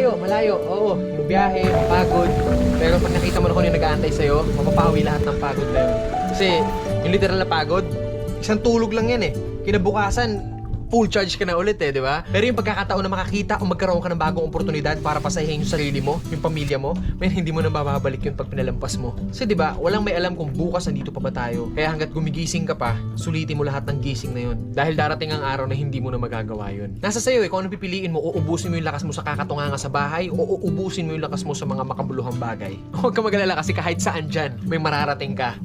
malayo. Oo, yung biyahe, mapagod. Pero pag nakita mo na kung yung nag-aantay sa'yo, mapapawi lahat ng pagod na yun. Kasi, yung literal na pagod, isang tulog lang yan eh. Kinabukasan, full charge ka na ulit eh, di ba? Pero yung pagkakataon na makakita o magkaroon ka ng bagong oportunidad para pasahin yung sarili mo, yung pamilya mo, may hindi mo na mababalik yun pag pinalampas mo. Kasi di ba, walang may alam kung bukas nandito pa ba tayo. Kaya hanggat gumigising ka pa, sulitin mo lahat ng gising na yun. Dahil darating ang araw na hindi mo na magagawa yun. Nasa sayo eh, kung ano pipiliin mo, uubusin mo yung lakas mo sa kakatunganga sa bahay o uubusin mo yung lakas mo sa mga makabuluhang bagay. Huwag ka magalala kasi kahit saan dyan, may mararating ka.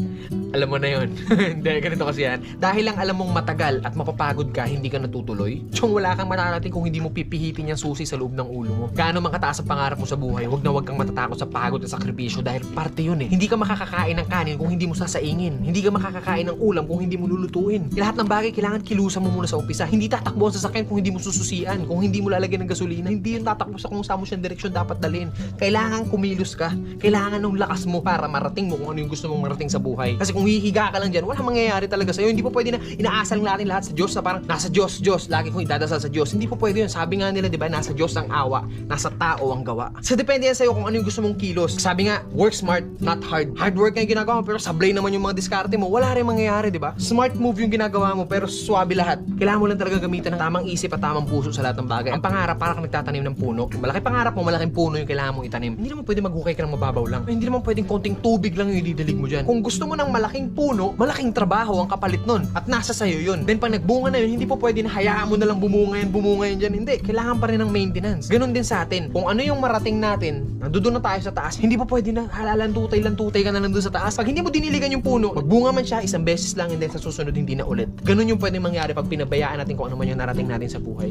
Alam mo na yun. Hindi, ganito kasi yan. Dahil lang alam mong matagal at mapapagod ka, hindi ka natutuloy. Tsong wala kang mararating kung hindi mo pipihitin yung susi sa loob ng ulo mo. Gaano man kataas ang pangarap mo sa buhay, wag kang matatakot sa pagod at sakripisyo dahil parte yun eh. Hindi ka makakakain ng kanin kung hindi mo sasaingin. Hindi ka makakakain ng ulam kung hindi mo lulutuin. Lahat ng bagay kailangan kilusan mo muna sa umpisa. Hindi tatakbo ang sasakyan kung hindi mo sususian, kung hindi mo lalagyan ng gasolina. Hindi yun tatakbo sa kung saan mo siyang direksyon dapat dalhin. Kailangan kumilos ka. Kailangan ng lakas mo para marating mo kung ano yung gusto mong marating sa buhay. Kasi kung hihiga ka lang dyan, walang mangyayari talaga sa'yo. Hindi po pwede na inaasal natin lahat sa Diyos na parang nasa Diyos. Lagi kong idadasal sa Diyos. Hindi po pwede yun. Sabi nga nila, di ba, nasa Diyos ang awa, nasa tao ang gawa. So depende yan sa'yo kung ano yung gusto mong kilos. Sabi nga, work smart, not hard. Hard work nga yung ginagawa mo, pero sablay naman yung mga diskarte mo. Wala rin mangyayari, di ba? Smart move yung ginagawa mo, pero swabe lahat. Kailangan mo lang talaga gamitan ng tamang isip at tamang puso sa lahat ng bagay. Ang pangarap, parang kang nagtatanim ng puno. Malaki pangarap mo, malaking puno yung kailangan mong itanim. Hindi naman pwede maghukay ka ng mababaw lang. Hindi naman pwedeng konting tubig lang yung ididilig mo dyan. Kung gusto mo ng malaking puno, malaking trabaho ang kapalit nun. At nasa sayo yun. Then pag nagbunga na yun, hindi po pwede na hayaan mo na lang bumunga yan dyan. Hindi. Kailangan pa rin ng maintenance. Ganon din sa atin. Kung ano yung marating natin, nandoon na tayo sa taas, hindi po pwede na halalantutay ka na lang doon sa taas. Pag hindi mo diniligan yung puno, magbunga man siya isang beses lang and then sa susunod hindi na ulit. Ganon yung pwedeng mangyari pag pinabayaan natin kung ano man yung narating natin sa buhay.